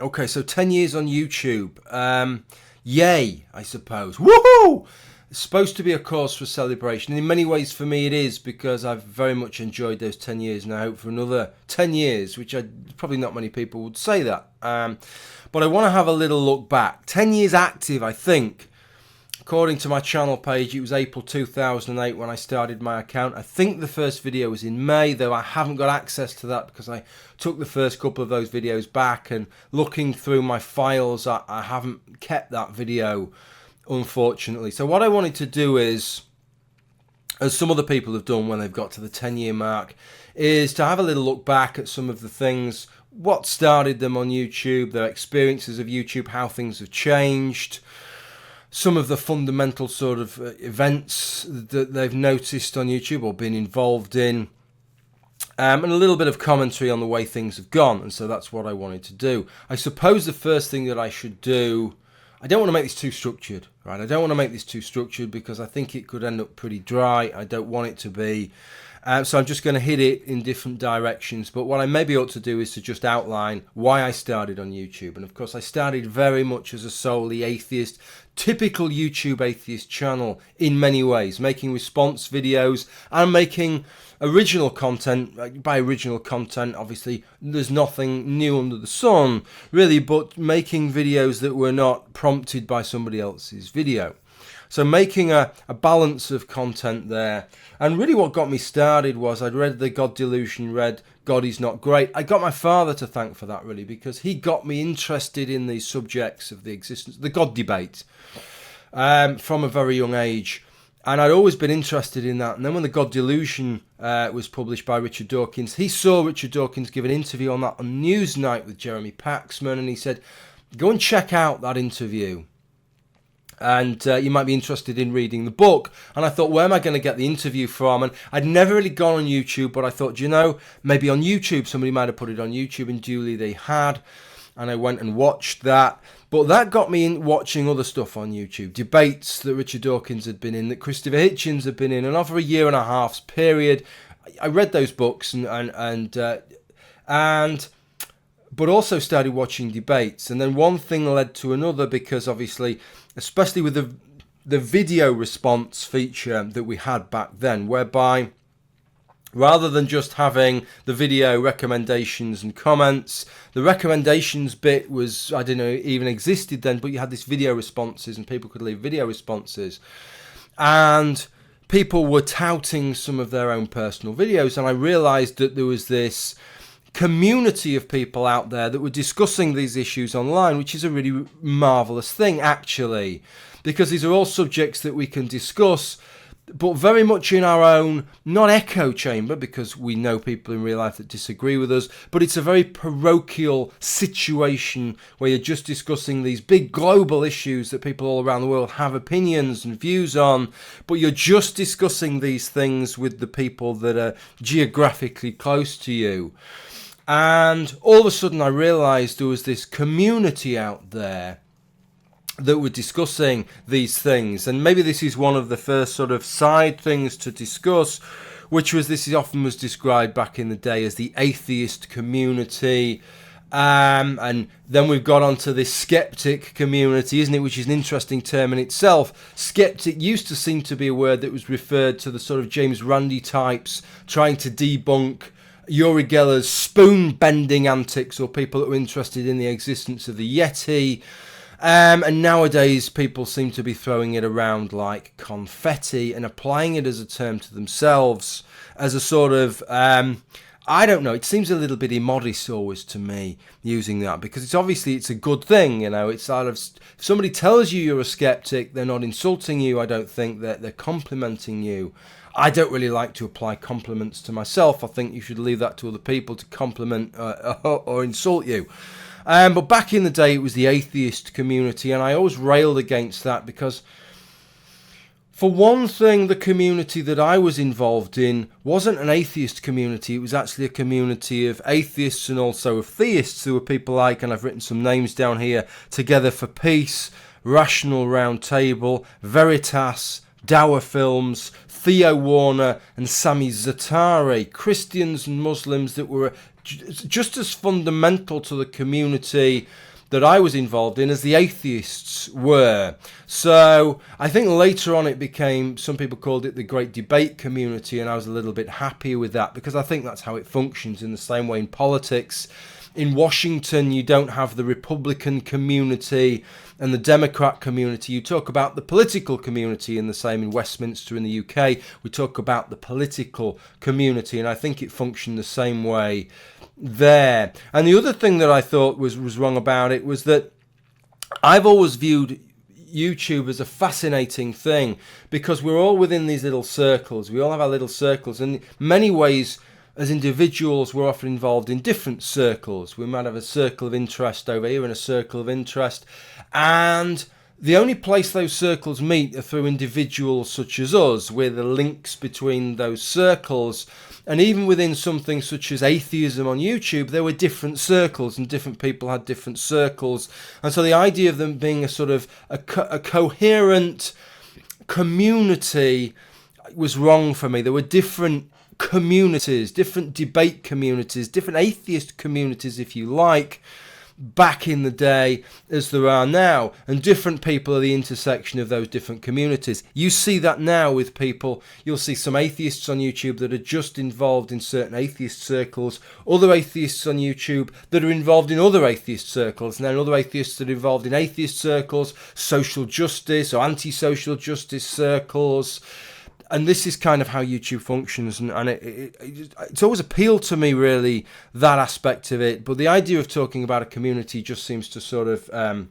Okay, so 10 years on YouTube. Yay, I suppose. Woohoo! It's supposed to be a cause for celebration. In many ways, for me, it is, because I've very much enjoyed those 10 years, and I hope for another 10 years, which probably not many people would say that. But I want to have a little look back. 10 years active, I think. According to my channel page, it was April 2008 when I started my account. I think the first video was in May, though I haven't got access to that because I took the first couple of those videos back, and looking through my files, I haven't kept that video, unfortunately. So what I wanted to do is, as some other people have done when they've got to the 10-year mark, is to have a little look back at some of the things, what started them on YouTube, their experiences of YouTube, how things have changed, some of the fundamental sort of events that they've noticed on YouTube or been involved in, and a little bit of commentary on the way things have gone. And so that's what I wanted to do. I suppose the first thing that I should do, I don't want to make this too structured, right? I don't want to make this too structured because I think it could end up pretty dry. I don't want it to be. So I'm just going to hit it in different directions. But what I maybe ought to do is to just outline why I started on YouTube. And of course, I started very much as a solely atheist, typical YouTube atheist channel in many ways, making response videos and making original content. By original content, obviously, there's nothing new under the sun, really, but making videos that were not prompted by somebody else's video. So making a balance of content there. And really what got me started was I'd read The God Delusion, read God Is Not Great. I got my father to thank for that, really, because he got me interested in these subjects of the existence, the God debate, from a very young age. And I'd always been interested in that. And then when The God Delusion was published by Richard Dawkins, he saw Richard Dawkins give an interview on that on Newsnight with Jeremy Paxman, and he said, go and check out that interview. And you might be interested in reading the book. And I thought, where am I going to get the interview from? And I'd never really gone on YouTube, but I thought, you know, maybe on YouTube, somebody might have put it on YouTube, and duly they had. And I went and watched that. But that got me in watching other stuff on YouTube. Debates that Richard Dawkins had been in, that Christopher Hitchens had been in. And over a year and a half's period, I read those books but also started watching debates. And then one thing led to another, because obviously, especially with the video response feature that we had back then, whereby rather than just having the video recommendations and comments, the recommendations bit was, I didn't know it even existed then, but you had this video responses and people could leave video responses. And people were touting some of their own personal videos, and I realized that there was this community of people out there that were discussing these issues online, which is a really marvelous thing, actually, because these are all subjects that we can discuss, but very much in our own, not echo chamber, because we know people in real life that disagree with us, but it's a very parochial situation where you're just discussing these big global issues that people all around the world have opinions and views on, but you're just discussing these things with the people that are geographically close to you. And all of a sudden I realised there was this community out there that were discussing these things. And maybe this is one of the first sort of side things to discuss, which was, this often was described back in the day as the atheist community. And then we've got onto this skeptic community, isn't it, which is an interesting term in itself. Skeptic used to seem to be a word that was referred to the sort of James Randi types trying to debunk Uri Geller's spoon-bending antics, or people that were interested in the existence of the Yeti. And nowadays people seem to be throwing it around like confetti and applying it as a term to themselves, as a sort of, I don't know, it seems a little bit immodest always to me using that, because it's a good thing, you know. It's sort of, if somebody tells you you're a skeptic, they're not insulting you, I don't think that they're complimenting you. I don't really like to apply compliments to myself. I think you should leave that to other people to compliment or insult you. But back in the day, it was the atheist community, and I always railed against that because, for one thing, the community that I was involved in wasn't an atheist community. It was actually a community of atheists and also of theists. There were people like, and I've written some names down here, Together for Peace, Rational Round Table, Veritas, Dower Films, Theo Warner and Sami Zatari, Christians and Muslims that were just as fundamental to the community that I was involved in as the atheists were. So I think later on it became, some people called it the Great Debate Community, and I was a little bit happier with that because I think that's how it functions. In the same way in politics, in Washington you don't have the Republican community and the Democrat community. You talk about the political community, and the same in Westminster in the UK. We talk about the political community, and I think it functioned the same way there. And the other thing that I thought was wrong about it was that I've always viewed YouTube as a fascinating thing because we're all within these little circles. We all have our little circles, and in many ways as individuals we're often involved in different circles. We might have a circle of interest over here and a circle of interest, and the only place those circles meet are through individuals such as us. We're the links between those circles. And even within something such as atheism on YouTube, there were different circles and different people had different circles. And so the idea of them being a sort of a coherent community was wrong for me. There were different communities, different debate communities, different atheist communities, if you like, back in the day as there are now, and different people are the intersection of those different communities. You see that now with people. You'll see some atheists on YouTube that are just involved in certain atheist circles, other atheists on YouTube that are involved in other atheist circles, and then other atheists that are involved in atheist circles, social justice or anti-social justice circles. And this is kind of how YouTube functions, and it's always appealed to me, really, that aspect of it. But the idea of talking about a community just seems to sort of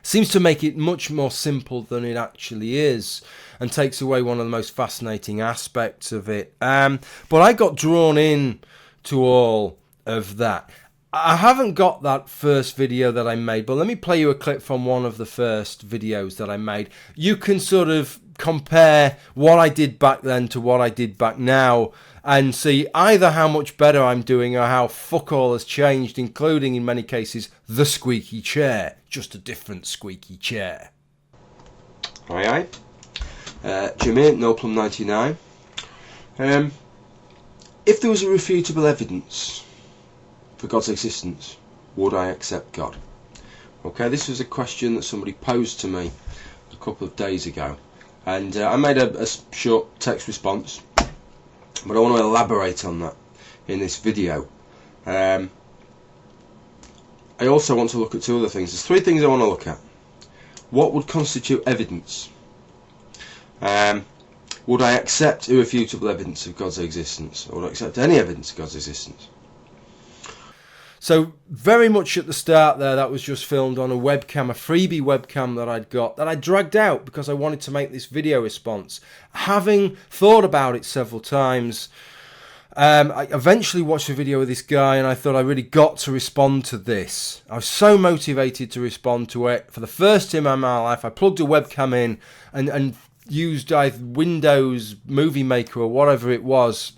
seems to make it much more simple than it actually is, and takes away one of the most fascinating aspects of it. But I got drawn in to all of that. I haven't got that first video that I made, but let me play you a clip from one of the first videos that I made. You can sort of compare what I did back then to what I did back now and see either how much better I'm doing or how fuck all has changed, including in many cases the squeaky chair, just a different squeaky chair. Aye aye. Jimmy, Noel Plum 99. If there was irrefutable evidence for God's existence, would I accept God? Okay, this was a question that somebody posed to me a couple of days ago, and I made a short text response, but I want to elaborate on that in this video. I also want to look at two other things. There's three things I want to look at. What would constitute evidence? Would I accept irrefutable evidence of God's existence? Or would I accept any evidence of God's existence? So very much at the start there, that was just filmed on a webcam, a freebie webcam that I'd got, that I dragged out because I wanted to make this video response. Having thought about it several times, I eventually watched a video with this guy and I thought I really got to respond to this. I was so motivated to respond to it. For the first time in my life, I plugged a webcam in and used either Windows Movie Maker or whatever it was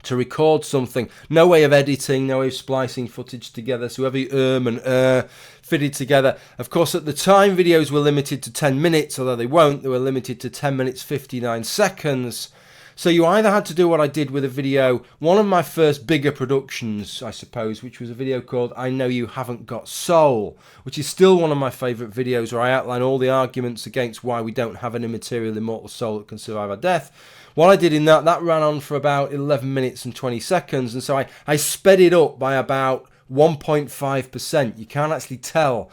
to record something. No way of editing, no way of splicing footage together, so every and fitted together. Of course, at the time, videos were limited to 10 minutes, although they were limited to 10 minutes 59 seconds. So you either had to do what I did with a video, one of my first bigger productions, I suppose, which was a video called I Know You Haven't Got Soul, which is still one of my favourite videos, where I outline all the arguments against why we don't have an immaterial immortal soul that can survive our death. What I did in that ran on for about 11 minutes and 20 seconds, and so I sped it up by about 1.5%. You can't actually tell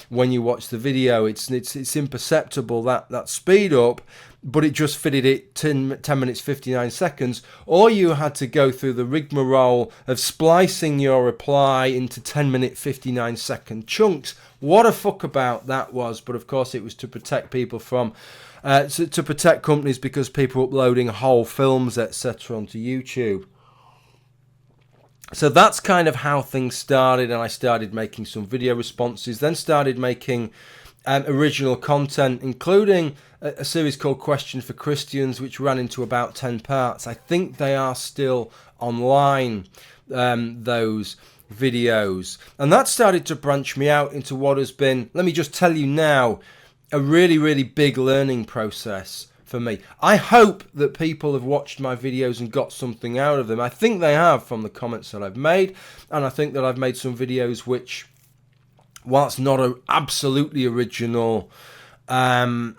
when you watch the video. It's imperceptible, that speed up, but it just fitted it 10 minutes 59 seconds. Or you had to go through the rigmarole of splicing your reply into 10-minute 59 second chunks. What a fuck about that was, but of course it was to protect people from to protect companies, because people were uploading whole films, etc. onto YouTube. So that's kind of how things started, and I started making some video responses, then started making original content, including a series called Question for Christians, which ran into about 10 parts. I think they are still online, those videos. And that started to branch me out into what has been, let me just tell you now, a really, really big learning process for me. I hope that people have watched my videos and got something out of them. I think they have, from the comments that I've made, and I think that I've made some videos which whilst not absolutely original, are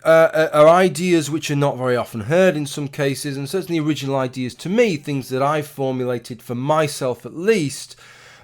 ideas which are not very often heard in some cases, and certainly original ideas to me, things that I've formulated for myself at least.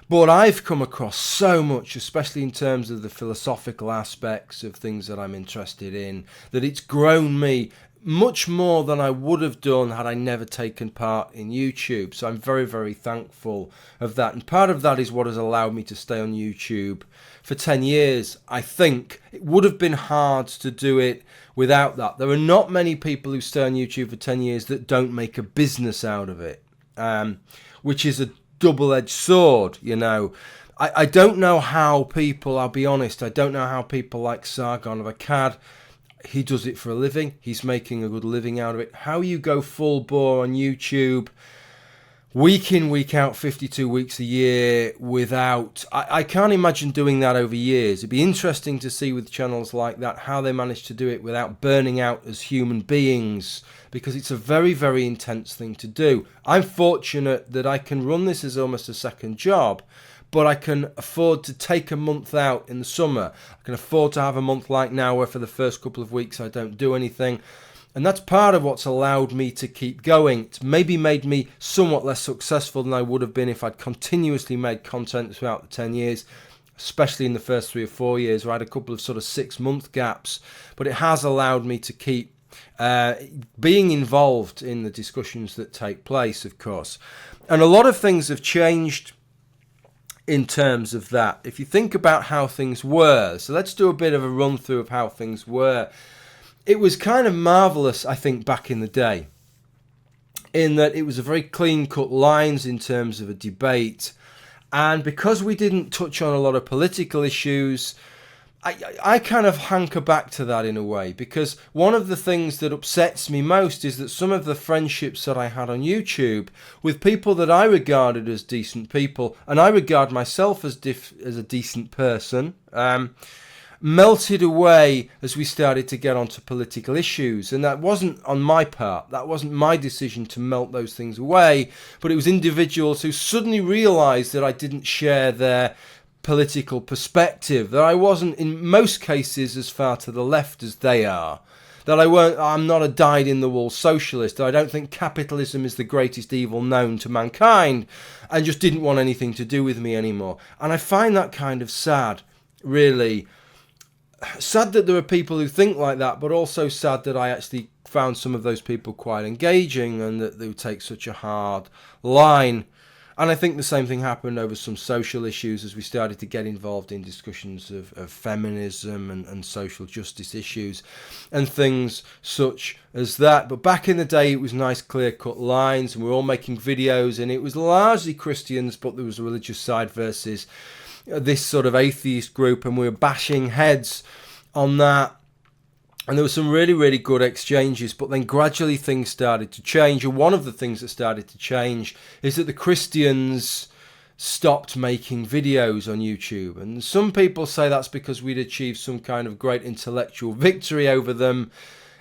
But I've come across so much, especially in terms of the philosophical aspects of things that I'm interested in, that it's grown me much more than I would have done had I never taken part in YouTube. So I'm very, very thankful of that. And part of that is what has allowed me to stay on YouTube for 10 years. I think it would have been hard to do it without that. There are not many people who stay on YouTube for 10 years that don't make a business out of it, which is a double-edged sword, you know. I don't know how people, I'll be honest, I don't know how people like Sargon of Akkad, he does it for a living, he's making a good living out of it. How you go full bore on YouTube, week in, week out, 52 weeks a year without... I can't imagine doing that over years. It'd be interesting to see with channels like that how they manage to do it without burning out as human beings, because it's a very, very intense thing to do. I'm fortunate that I can run this as almost a second job, but I can afford to take a month out in the summer. I can afford to have a month like now where for the first couple of weeks I don't do anything. And that's part of what's allowed me to keep going. It's maybe made me somewhat less successful than I would have been if I'd continuously made content throughout the 10 years, especially in the first 3 or 4 years where I had a couple of sort of 6-month gaps. But it has allowed me to keep being involved in the discussions that take place, of course. And a lot of things have changed in terms of that. If you think about how things were, so let's do a bit of a run through of how things were. It was kind of marvellous, I think, back in the day, in that it was a very clean-cut lines in terms of a debate. And because we didn't touch on a lot of political issues, I kind of hanker back to that in a way, because one of the things that upsets me most is that some of the friendships that I had on YouTube with people that I regarded as decent people, and I regard myself as a decent person, melted away as we started to get onto political issues. And that wasn't on my part. That wasn't my decision to melt those things away, but it was individuals who suddenly realised that I didn't share their political perspective, that I wasn't in most cases as far to the left as they are, that I'm not a dyed-in-the-wool socialist, that I don't think capitalism is the greatest evil known to mankind, and just didn't want anything to do with me anymore. And I find that kind of sad, really. Sad that there are people who think like that, but also sad that I actually found some of those people quite engaging and that they would take such a hard line. And I think the same thing happened over some social issues as we started to get involved in discussions of feminism and social justice issues and things such as that. But back in the day, it was nice, clear-cut lines, and we were all making videos, and it was largely Christians, but there was a religious side versus this sort of atheist group, and we were bashing heads on that. And there were some really, really good exchanges, but then gradually things started to change. And one of the things that started to change is that the Christians stopped making videos on YouTube. And some people say that's because we'd achieved some kind of great intellectual victory over them.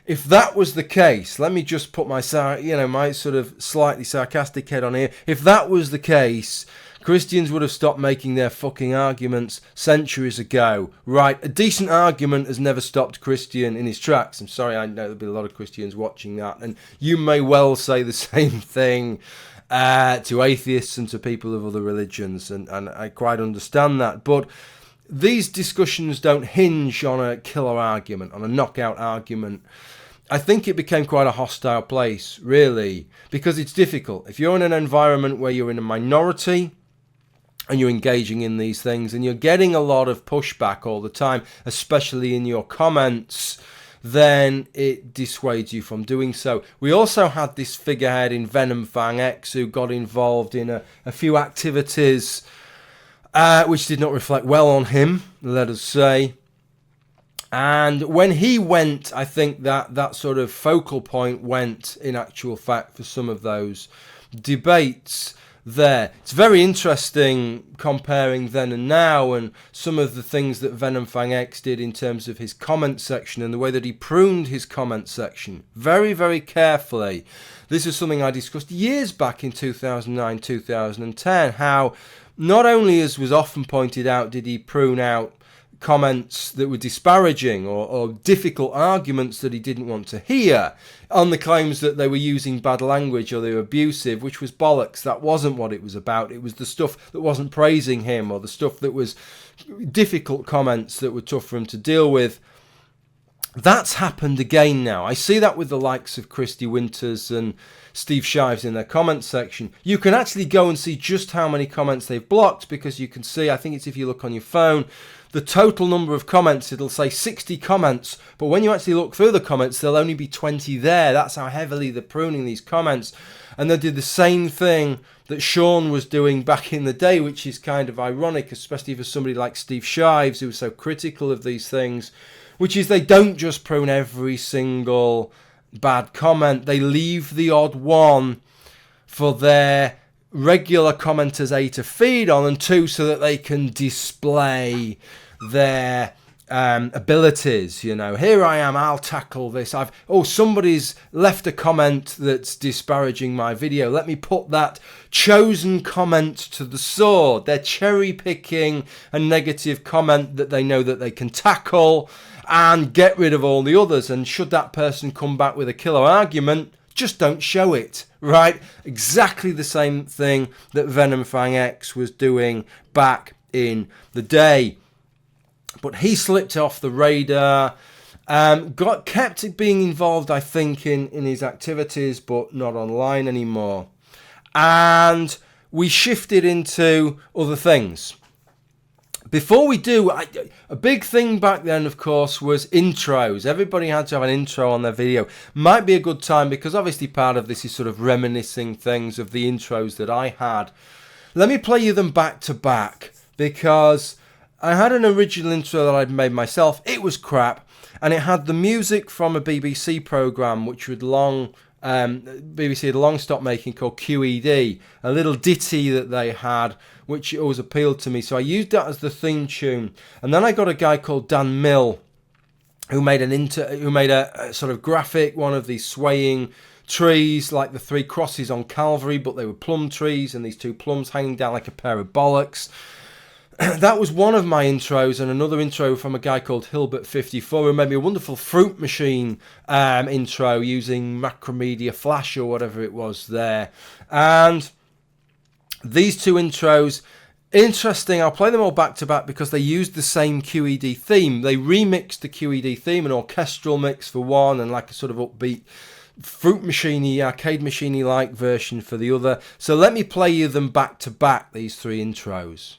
If that was the case, let me just put my sort of slightly sarcastic head on here. If that was the case, Christians would have stopped making their fucking arguments centuries ago. Right, a decent argument has never stopped Christian in his tracks. I'm sorry, I know there'll be a lot of Christians watching that, and you may well say the same thing to atheists and to people of other religions, and I quite understand that. But these discussions don't hinge on a killer argument, on a knockout argument. I think it became quite a hostile place, really, because it's difficult. If you're in an environment where you're in a minority and you're engaging in these things and you're getting a lot of pushback all the time, especially in your comments, then it dissuades you from doing so. We also had this figurehead in Venom Fang X who got involved in a few activities which did not reflect well on him, let us say. And when he went, I think that sort of focal point went, in actual fact, for some of those debates there. It's very interesting comparing then and now, and some of the things that Venom Fang X did in terms of his comment section and the way that he pruned his comment section very, very carefully. This is something I discussed years back in 2009, 2010, how not only, as was often pointed out, did he prune out comments that were disparaging or difficult arguments that he didn't want to hear on the claims that they were using bad language or they were abusive, which was bollocks. That wasn't what it was about. It was the stuff that wasn't praising him or the stuff that was difficult comments that were tough for him to deal with. That's happened again now. I see that with the likes of Christy Winters and Steve Shives in their comments section. You can actually go and see just how many comments they've blocked, because you can see, I think it's if you look on your phone, the total number of comments, it'll say 60 comments, but when you actually look through the comments, there'll only be 20 there. That's how heavily they're pruning these comments. And they did the same thing that Sean was doing back in the day, which is kind of ironic, especially for somebody like Steve Shives, who was so critical of these things, which is they don't just prune every single bad comment. They leave the odd one for their regular commenters, A, to feed on, and 2, so that they can display their abilities. You know, here I am, I'll tackle this. Somebody's left a comment that's disparaging my video. Let me put that chosen comment to the sword. They're cherry picking a negative comment that they know that they can tackle and get rid of all the others. And should that person come back with a killer argument, just don't show it, right? Exactly the same thing that Venomfang X was doing back in the day. But he slipped off the radar, kept being involved, I think, in his activities, but not online anymore. And we shifted into other things. Before we do, a big thing back then, of course, was intros. Everybody had to have an intro on their video. Might be a good time, because obviously part of this is sort of reminiscing things of the intros that I had. Let me play you them back to back, because I had an original intro that I'd made myself. It was crap, and it had the music from a BBC programme, which would BBC had long stopped making, called QED, a little ditty that they had, which always appealed to me. So I used that as the theme tune. And then I got a guy called Dan Mill, who made a sort of graphic, one of these swaying trees, like the 3 crosses on Calvary, but they were plum trees, and these 2 plums hanging down like a pair of bollocks. That was one of my intros, and another intro from a guy called Hilbert54, who made me a wonderful fruit machine intro using Macromedia Flash or whatever it was there. And these 2 intros, interesting, I'll play them all back to back because they used the same QED theme. They remixed the QED theme, an orchestral mix for one, and like a sort of upbeat fruit machiney, arcade machiney like version for the other. So let me play you them back to back, these 3 intros.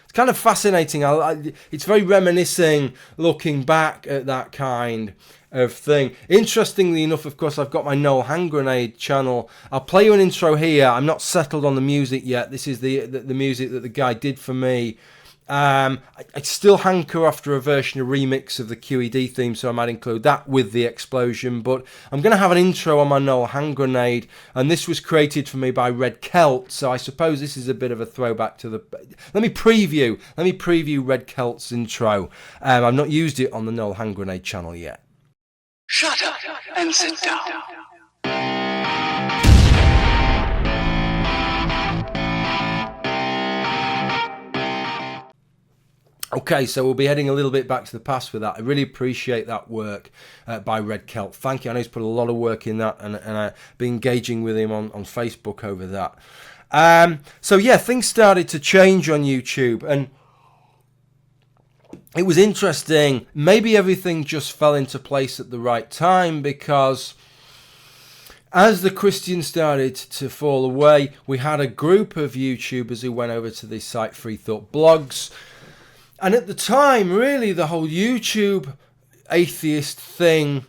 It's kind of fascinating. It's very reminiscing, looking back at that kind of thing. Interestingly enough, of course, I've got my Noel Hand Grenade channel. I'll play you an intro here. I'm not settled on the music yet. This is the music that the guy did for me. I still hanker after a version, a remix of the QED theme, so I might include that with the explosion. But I'm going to have an intro on my Noel Hand Grenade, and this was created for me by Red Celt, so I suppose this is a bit of a throwback to the... Let me preview Red Celt's intro. I've not used it on the Noel Hand Grenade channel yet. Shut up and sit down. Okay, so we'll be heading a little bit back to the past with that. I really appreciate that work by Red Celt. Thank you. I know he's put a lot of work in that, and I've been engaging with him on Facebook over that. So yeah, things started to change on YouTube, and it was interesting. Maybe everything just fell into place at the right time, because as the Christians started to fall away, we had a group of YouTubers who went over to this site, Free Thought Blogs. And at the time, really, the whole YouTube atheist thing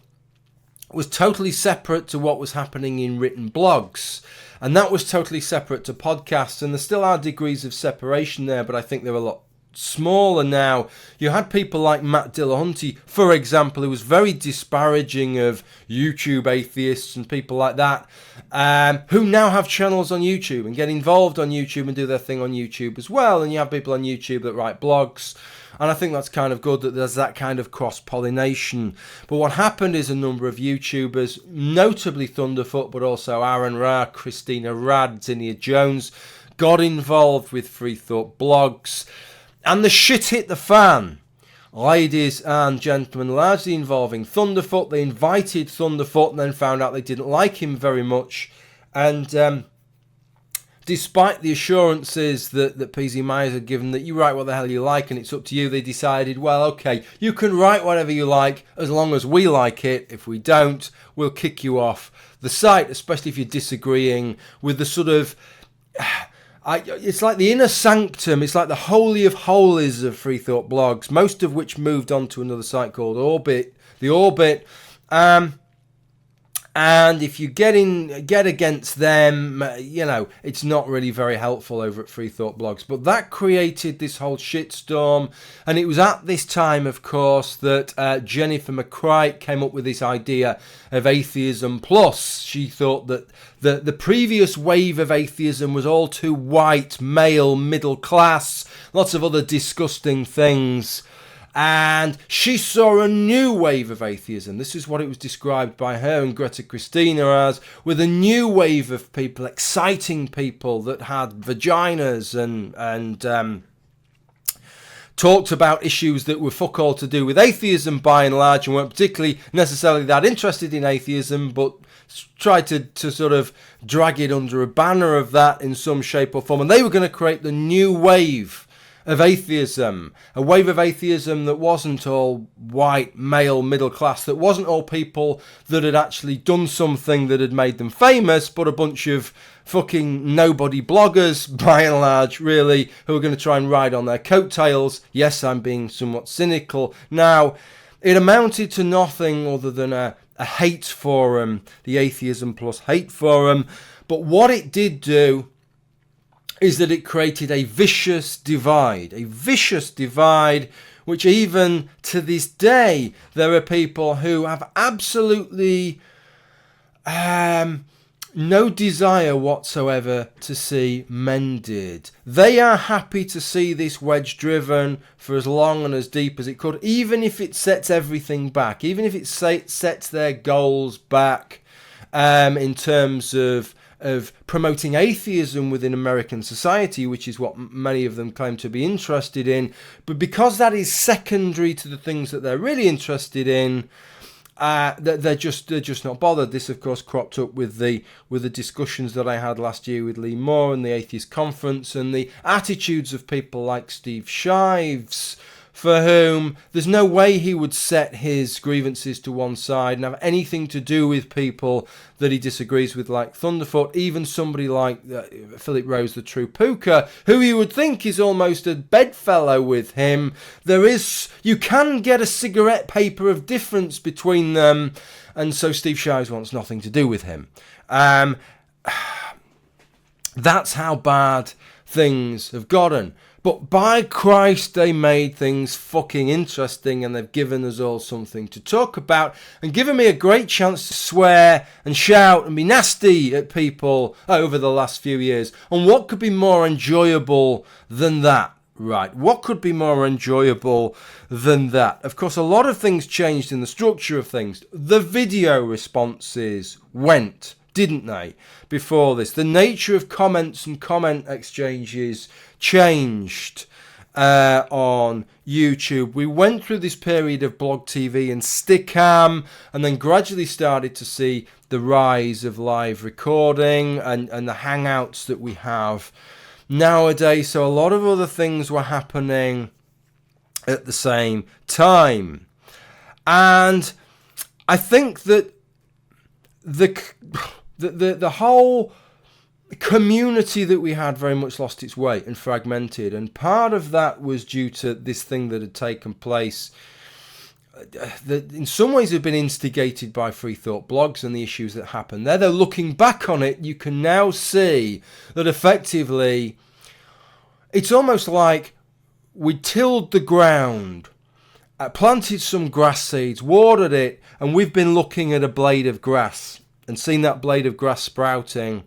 was totally separate to what was happening in written blogs. And that was totally separate to podcasts. And there still are degrees of separation there, but I think they're a lot smaller now. You had people like Matt Dillahunty, for example, who was very disparaging of YouTube atheists and people like that, who now have channels on YouTube and get involved on YouTube and do their thing on YouTube as well. And you have people on YouTube that write blogs. And I think that's kind of good that there's that kind of cross-pollination. But what happened is a number of YouTubers, notably Thunderfoot, but also Aaron Ra, Christina Rad, Zinnia Jones, got involved with Free Thought blogs. And the shit hit the fan. Ladies and gentlemen, largely involving Thunderfoot. They invited Thunderfoot and then found out they didn't like him very much. And despite the assurances that PZ Myers had given that you write what the hell you like and it's up to you, they decided, well, okay, you can write whatever you like as long as we like it. If we don't, we'll kick you off the site, especially if you're disagreeing with the sort of... it's like the inner sanctum, it's like the holy of holies of Free Thought blogs, most of which moved on to another site called Orbit, the Orbit. And if you get against them, it's not really very helpful over at Free Thought blogs. But that created this whole shitstorm. And it was at this time, of course, that Jennifer McCright came up with this idea of Atheism Plus. She thought that the previous wave of atheism was all too white, male, middle class, lots of other disgusting things. And she saw a new wave of atheism. This is what it was described by her and Greta Christina as, with a new wave of people, exciting people that had vaginas and talked about issues that were fuck all to do with atheism by and large, and weren't particularly necessarily that interested in atheism, but tried to sort of drag it under a banner of that in some shape or form. And they were going to create the new wave of atheism, a wave of atheism that wasn't all white, male, middle class, that wasn't all people that had actually done something that had made them famous, but a bunch of fucking nobody bloggers, by and large, really, who are going to try and ride on their coattails. Yes, I'm being somewhat cynical. Now, it amounted to nothing other than a hate forum, the Atheism Plus hate forum, but what it did do is that it created a vicious divide, which even to this day, there are people who have absolutely no desire whatsoever to see mended. They are happy to see this wedge driven for as long and as deep as it could, even if it sets everything back, even if it sets their goals back in terms of promoting atheism within American society, which is what many of them claim to be interested in. But because that is secondary to the things that they're really interested in, they're just not bothered. This, of course, cropped up with the discussions that I had last year with Lee Moore and the Atheist Conference, and the attitudes of people like Steve Shives, for whom there's no way he would set his grievances to one side and have anything to do with people that he disagrees with, like Thunderfoot, even somebody like Philip Rose, the True Pooker, who you would think is almost a bedfellow with him. You can get a cigarette paper of difference between them, and so Steve Shives wants nothing to do with him. That's how bad things have gotten. But by Christ, they made things fucking interesting, and they've given us all something to talk about and given me a great chance to swear and shout and be nasty at people over the last few years. And what could be more enjoyable than that? Right, what could be more enjoyable than that? Of course, a lot of things changed in the structure of things. The video responses went, didn't they, before this? The nature of comments and comment exchanges changed on YouTube. We went through this period of blog TV and Stickam, and then gradually started to see the rise of live recording and the hangouts that we have nowadays. So a lot of other things were happening at the same time. And I think that the whole community that we had very much lost its way and fragmented, and part of that was due to this thing that had taken place that in some ways have been instigated by free thought blogs and the issues that happen there. Though looking back on it, you can now see that effectively it's almost like we tilled the ground, planted some grass seeds, watered it, and we've been looking at a blade of grass and seen that blade of grass sprouting.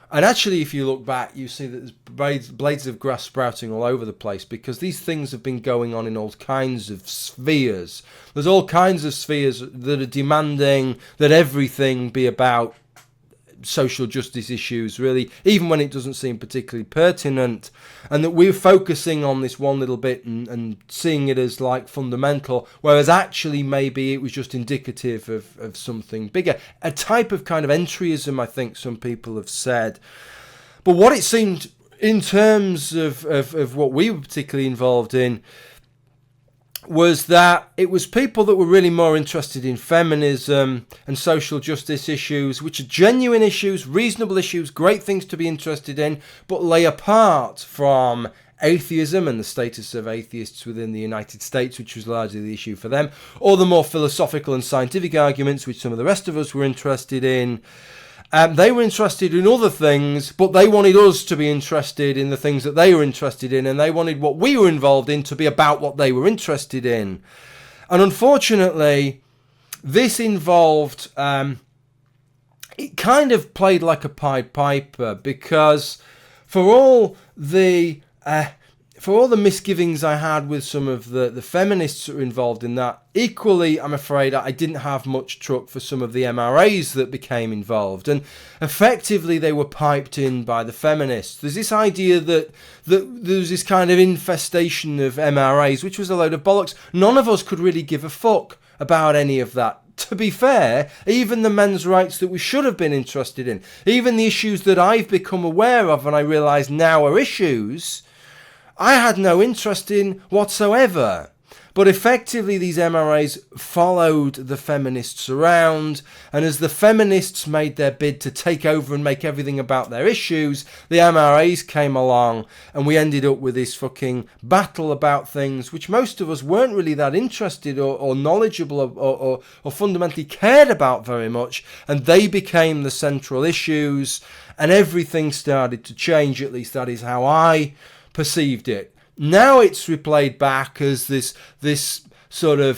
And actually, if you look back, you see that there's blades of grass sprouting all over the place, because these things have been going on in all kinds of spheres. There's all kinds of spheres that are demanding that everything be about social justice issues, really, even when it doesn't seem particularly pertinent, and that we're focusing on this one little bit and seeing it as like fundamental, whereas actually maybe it was just indicative of something bigger. A type of kind of entryism, I think some people have said. But what it seemed in terms of what we were particularly involved in was that it was people that were really more interested in feminism and social justice issues, which are genuine issues, reasonable issues, great things to be interested in, but lay apart from atheism and the status of atheists within the United States, which was largely the issue for them, or the more philosophical and scientific arguments, which some of the rest of us were interested in. They were interested in other things, but they wanted us to be interested in the things that they were interested in, and they wanted what we were involved in to be about what they were interested in. And unfortunately, this involved, it kind of played like a Pied Piper, because for all the misgivings I had with some of the feminists that were involved in that, equally, I'm afraid, I didn't have much truck for some of the MRAs that became involved. And effectively, they were piped in by the feminists. There's this idea that there's this kind of infestation of MRAs, which was a load of bollocks. None of us could really give a fuck about any of that. To be fair, even the men's rights that we should have been interested in, even the issues that I've become aware of and I realise now are issues, I had no interest in whatsoever. But effectively, these MRAs followed the feminists around, and as the feminists made their bid to take over and make everything about their issues, the MRAs came along, and we ended up with this fucking battle about things which most of us weren't really that interested or knowledgeable or fundamentally cared about very much, and they became the central issues, and everything started to change. At least that is how I perceived it. Now it's replayed back as this original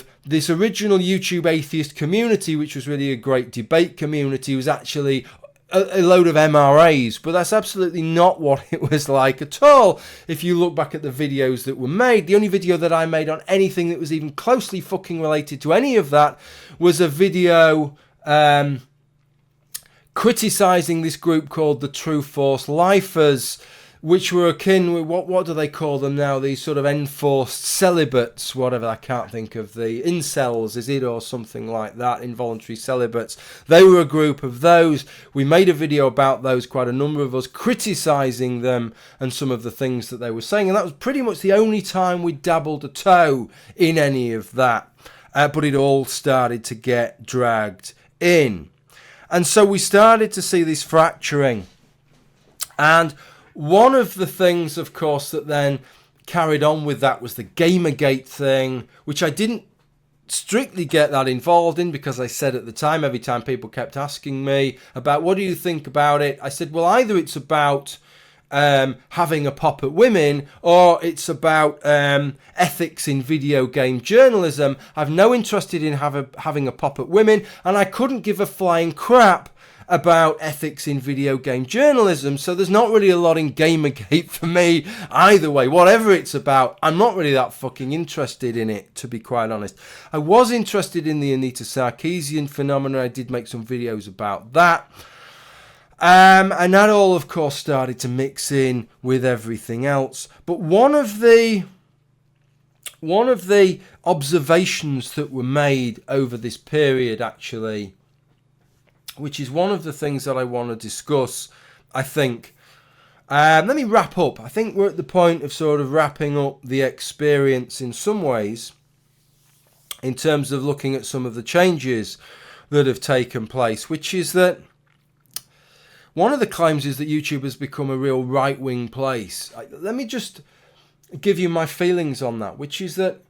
YouTube atheist community, which was really a great debate community, was actually a load of MRAs, but that's absolutely not what it was like at all. If you look back at the videos that were made, the only video that I made on anything that was even closely fucking related to any of that was a video criticising this group called the True Force Lifers, which were akin with, what do they call them now? These sort of enforced celibates, whatever, I can't think of the incels, is it, or something like that, involuntary celibates. They were a group of those. We made a video about those, quite a number of us, criticising them and some of the things that they were saying, and that was pretty much the only time we dabbled a toe in any of that. But it all started to get dragged in. And so we started to see this fracturing. And one of the things, of course, that then carried on with that was the Gamergate thing, which I didn't strictly get that involved in, because I said at the time, every time people kept asking me about what do you think about it, I said, well, either it's about having a pop at women, or it's about ethics in video game journalism. I've no interest in having a pop at women, and I couldn't give a flying crap about ethics in video game journalism, so there's not really a lot in Gamergate for me either way. Whatever it's about, I'm not really that fucking interested in it, to be quite honest. I was interested in the Anita Sarkeesian phenomenon. I did make some videos about that. And that all, of course, started to mix in with everything else. But one of the observations that were made over this period, actually, which is one of the things that I want to discuss, I think. Let me wrap up. I think we're at the point of sort of wrapping up the experience in some ways, in terms of looking at some of the changes that have taken place, which is that one of the claims is that YouTube has become a real right-wing place. Let me just give you my feelings on that, which is that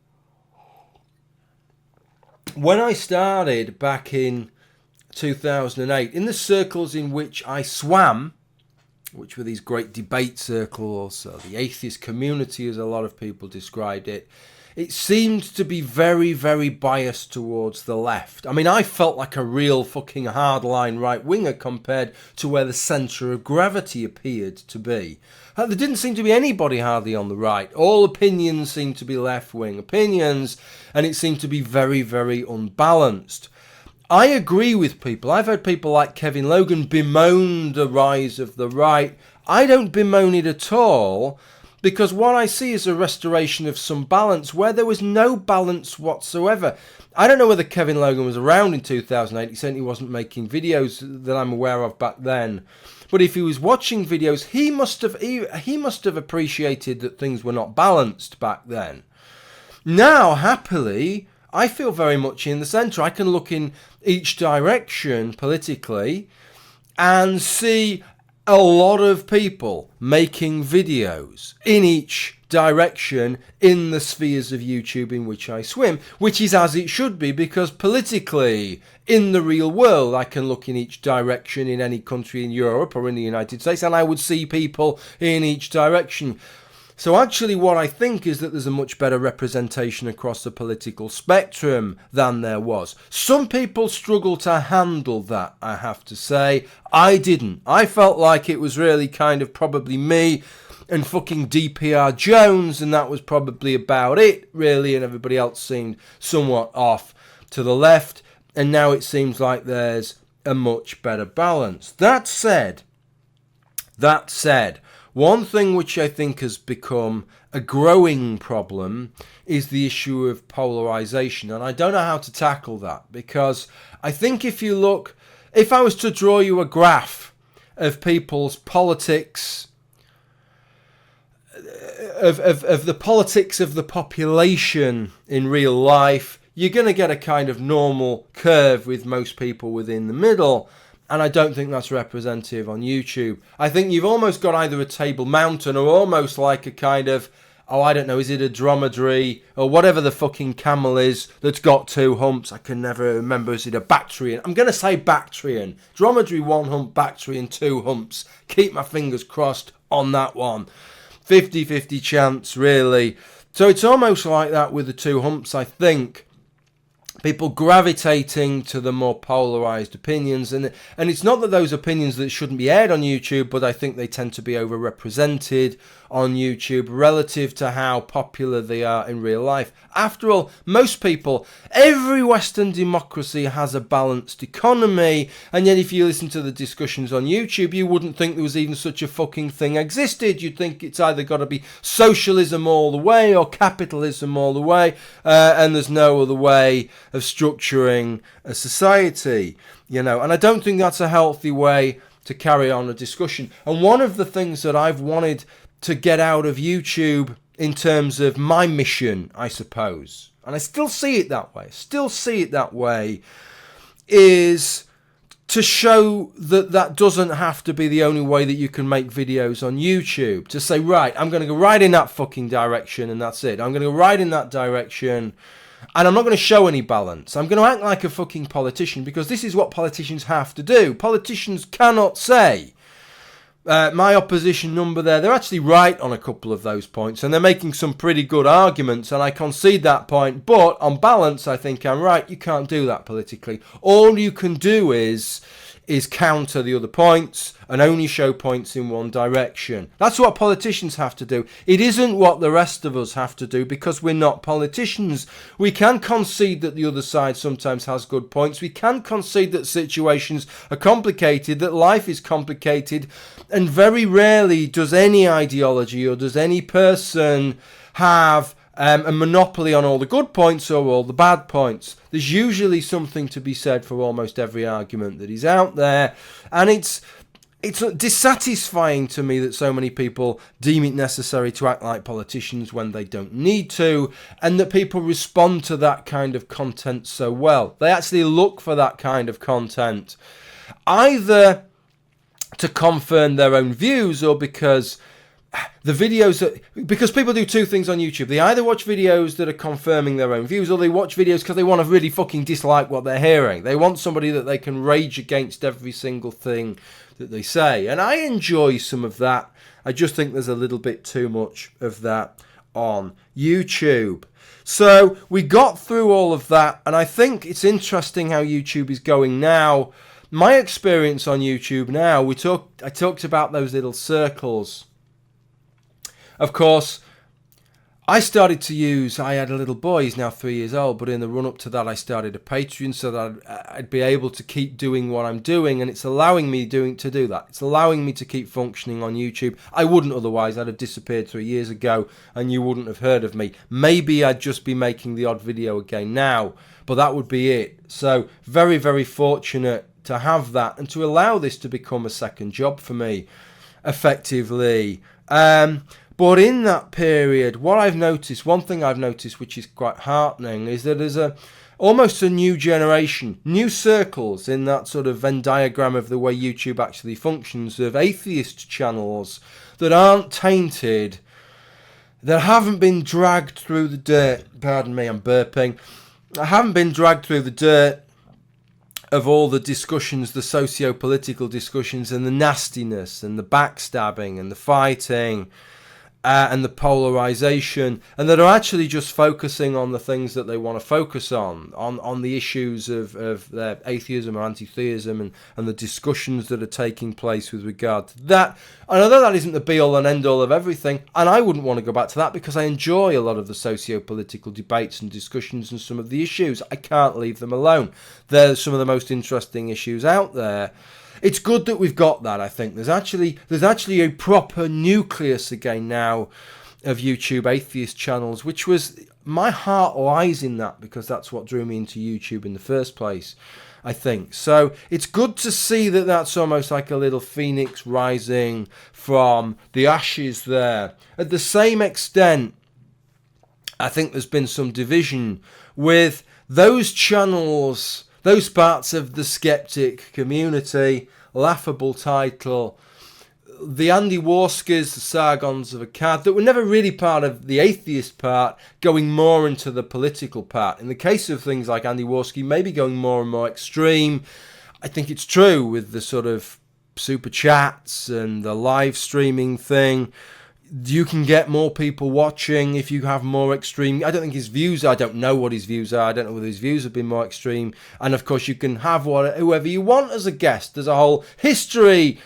when I started back in 2008, in the circles in which I swam, which were these great debate circles, or the atheist community as a lot of people described it, it seemed to be very, very biased towards the left. I mean, I felt like a real fucking hardline right-winger compared to where the centre of gravity appeared to be. There didn't seem to be anybody hardly on the right. All opinions seemed to be left-wing opinions, and it seemed to be very, very unbalanced. I agree with people. I've heard people like Kevin Logan bemoan the rise of the right. I don't bemoan it at all, because what I see is a restoration of some balance where there was no balance whatsoever. I don't know whether Kevin Logan was around in 2008. He certainly wasn't making videos that I'm aware of back then. But if he was watching videos, he must have appreciated that things were not balanced back then. Now, happily, I feel very much in the centre. I can look in each direction politically and see a lot of people making videos in each direction in the spheres of YouTube in which I swim, which is as it should be, because politically, in the real world, I can look in each direction in any country in Europe or in the United States, and I would see people in each direction. So actually what I think is that there's a much better representation across the political spectrum than there was. Some people struggle to handle that, I have to say. I didn't. I felt like it was really kind of probably me and fucking DPR Jones, and that was probably about it, really, and everybody else seemed somewhat off to the left, and now it seems like there's a much better balance. That said, one thing which I think has become a growing problem is the issue of polarization. And I don't know how to tackle that, because I think if I was to draw you a graph of people's politics, of the politics of the population in real life, you're going to get a kind of normal curve with most people within the middle. And I don't think that's representative on YouTube. I think you've almost got either a Table Mountain or almost like a kind of, I don't know, is it a dromedary or whatever the fucking camel is that's got two humps? I can never remember. Is it a Bactrian? I'm going to say Bactrian. Dromedary, one hump, Bactrian, two humps. Keep my fingers crossed on that one. 50-50 chance, really. So it's almost like that with the two humps, I think. People gravitating to the more polarised opinions. And it's not that those opinions that shouldn't be aired on YouTube, but I think they tend to be overrepresented on YouTube relative to how popular they are in real life. After all, most people, every Western democracy has a balanced economy, and yet if you listen to the discussions on YouTube, you wouldn't think there was even such a fucking thing existed. You'd think it's either got to be socialism all the way or capitalism all the way, and there's no other way of structuring a society, and I don't think that's a healthy way to carry on a discussion. And one of the things that I've wanted to get out of YouTube in terms of my mission, I suppose, and I still see it that way, is to show that that doesn't have to be the only way that you can make videos on YouTube. To say, right, I'm going to go right in that fucking direction and that's it. I'm going to go right in that direction and I'm not going to show any balance. I'm going to act like a fucking politician, because this is what politicians have to do. Politicians cannot say, my opposition number there, they're actually right on a couple of those points and they're making some pretty good arguments and I concede that point, but on balance I think I'm right. You can't do that politically. All you can do is counter the other points and only show points in one direction. That's what politicians have to do. It isn't what the rest of us have to do, because we're not politicians. We can concede that the other side sometimes has good points. We can concede that situations are complicated, that life is complicated, and very rarely does any ideology or does any person have a monopoly on all the good points or all the bad points. There's usually something to be said for almost every argument that is out there, and it's dissatisfying to me that so many people deem it necessary to act like politicians when they don't need to, and that people respond to that kind of content so well. They actually look for that kind of content, either to confirm their own views or because the videos that, because people do two things on YouTube. They either watch videos that are confirming their own views, or they watch videos because they want to really fucking dislike what they're hearing. They want somebody that they can rage against every single thing that they say. And I enjoy some of that. I just think there's a little bit too much of that on YouTube. So we got through all of that, and I think it's interesting how YouTube is going now. My experience on YouTube now, I talked about those little circles. Of course, I had a little boy, he's now 3 years old, but in the run-up to that I started a Patreon so that I'd be able to keep doing what I'm doing, and it's allowing me to do that. It's allowing me to keep functioning on YouTube. I wouldn't otherwise. I'd have disappeared 3 years ago and you wouldn't have heard of me. Maybe I'd just be making the odd video again now, but that would be it. So very, very fortunate to have that and to allow this to become a second job for me, effectively. But in that period, one thing I've noticed which is quite heartening, is that there's almost a new generation, new circles in that sort of Venn diagram of the way YouTube actually functions, of atheist channels that aren't tainted, that haven't been dragged through the dirt. Pardon me, I'm burping. I haven't been dragged through the dirt of all the discussions, the socio-political discussions, and the nastiness, and the backstabbing, and the fighting, and the polarization, and that are actually just focusing on the things that they want to focus on the issues of their atheism or anti-theism, and the discussions that are taking place with regard to that. And although that isn't the be-all and end-all of everything, and I wouldn't want to go back to that because I enjoy a lot of the socio-political debates and discussions and some of the issues. I can't leave them alone. They're some of the most interesting issues out there. It's good that we've got that, I think. There's actually a proper nucleus again now of YouTube atheist channels, which was, my heart lies in that because that's what drew me into YouTube in the first place, I think. So it's good to see that that's almost like a little phoenix rising from the ashes there. At the same extent, I think there's been some division with those channels, those parts of the skeptic community. Laughable title. The Andy Warskis, the Sargons of Akkad, that were never really part of the atheist part, going more into the political part. In the case of things like Andy Warski, maybe going more and more extreme. I think it's true with the sort of super chats and the live streaming thing. You can get more people watching if you have more extreme. I don't think his views, I don't know what his views are. I don't know whether his views have been more extreme. And of course, you can have whoever you want as a guest. There's a whole history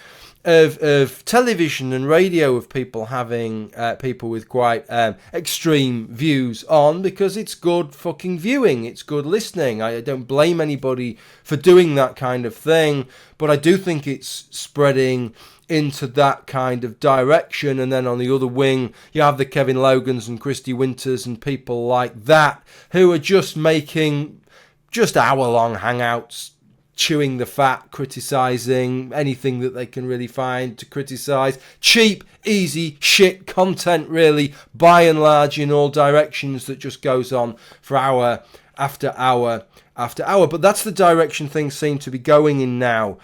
of television and radio of people having people with quite extreme views on, because it's good fucking viewing. It's good listening. I don't blame anybody for doing that kind of thing. But I do think it's spreading into that kind of direction. And then on the other wing, you have the Kevin Logans and Christy Winters and people like that who are just making just hour-long hangouts, chewing the fat, criticising anything that they can really find to criticise. Cheap, easy, shit content, really, by and large, in all directions, that just goes on for hour after hour after hour. But that's the direction things seem to be going in now.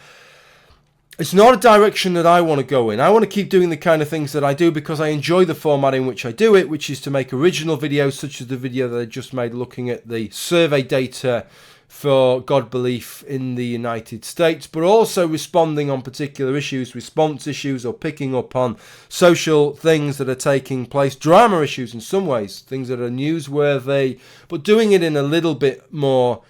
It's not a direction that I want to go in. I want to keep doing the kind of things that I do because I enjoy the format in which I do it, which is to make original videos, such as the video that I just made looking at the survey data for God belief in the United States, but also responding on particular issues, response issues, or picking up on social things that are taking place, drama issues in some ways, things that are newsworthy, but doing it in a little bit more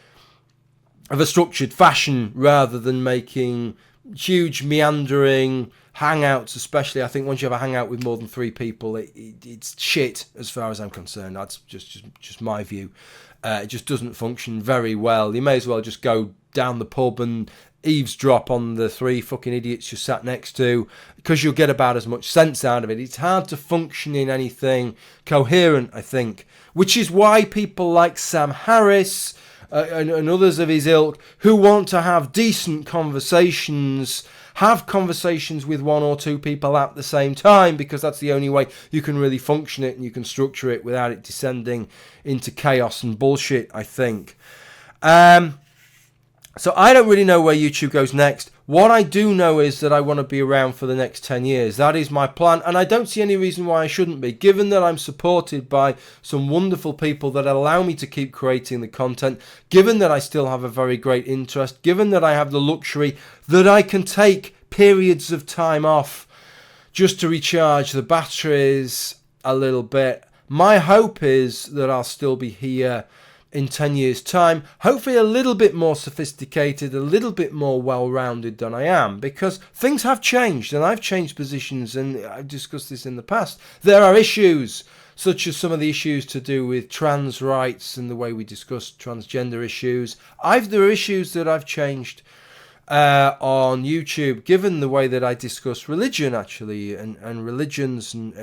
of a structured fashion rather than making huge meandering hangouts. Especially, I think once you have a hangout with more than 3 people, it's shit as far as I'm concerned. That's just my view. It just doesn't function very well. You may as well just go down the pub and eavesdrop on the 3 fucking idiots you sat next to, because you'll get about as much sense out of it. It's hard to function in anything coherent, I think, which is why people like Sam Harris and others of his ilk, who want to have decent conversations, have conversations with 1 or 2 people at the same time, because that's the only way you can really function it and you can structure it without it descending into chaos and bullshit, I think. So I don't really know where YouTube goes next. What I do know is that I want to be around for the next 10 years. That is my plan, and I don't see any reason why I shouldn't be, given that I'm supported by some wonderful people that allow me to keep creating the content, given that I still have a very great interest, given that I have the luxury that I can take periods of time off just to recharge the batteries a little bit. My hope is that I'll still be here in 10 years' time, hopefully a little bit more sophisticated, a little bit more well-rounded than I am, because things have changed, and I've changed positions, and I've discussed this in the past. There are issues, such as some of the issues to do with trans rights and the way we discuss transgender issues. There are issues that I've changed on YouTube, given the way that I discuss religion, actually, and religions, and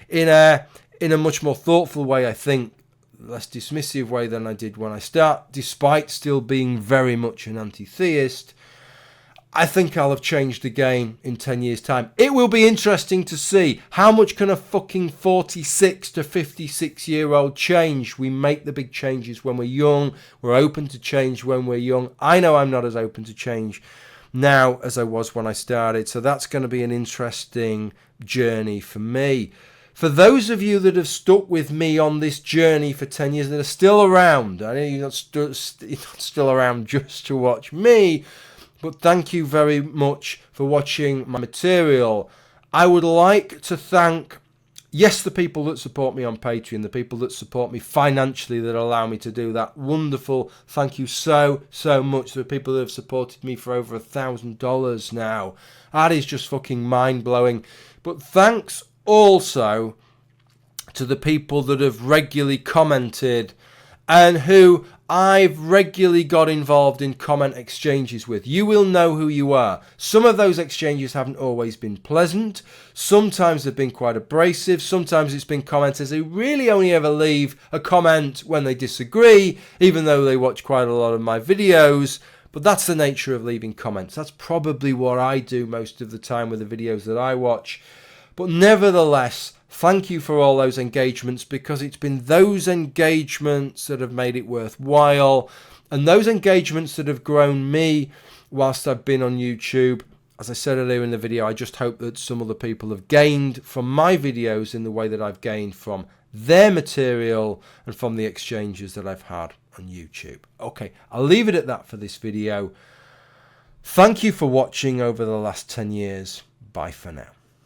in a much more thoughtful way, I think, less dismissive way than I did when I start, despite still being very much an anti-theist. I think I'll have changed the game in 10 years' time. It will be interesting to see how much can a fucking 46 to 56-year-old change. We make the big changes when we're young. We're open to change when we're young. I know I'm not as open to change now as I was when I started, so that's going to be an interesting journey for me. For those of you that have stuck with me on this journey for 10 years, that are still around, I know you're not still around just to watch me, but thank you very much for watching my material. I would like to thank, yes, the people that support me on Patreon, the people that support me financially, that allow me to do that. Wonderful. Thank you so much to the people that have supported me for over $1,000 now. That is just fucking mind-blowing. But thanks also to the people that have regularly commented and who I've regularly got involved in comment exchanges with. You will know who you are. Some of those exchanges haven't always been pleasant. Sometimes they've been quite abrasive. Sometimes it's been commenters who really only ever leave a comment when they disagree, even though they watch quite a lot of my videos. But that's the nature of leaving comments. That's probably what I do most of the time with the videos that I watch. But nevertheless, thank you for all those engagements, because it's been those engagements that have made it worthwhile, and those engagements that have grown me whilst I've been on YouTube. As I said earlier in the video, I just hope that some other people have gained from my videos in the way that I've gained from their material and from the exchanges that I've had on YouTube. Okay, I'll leave it at that for this video. Thank you for watching over the last 10 years. Bye for now.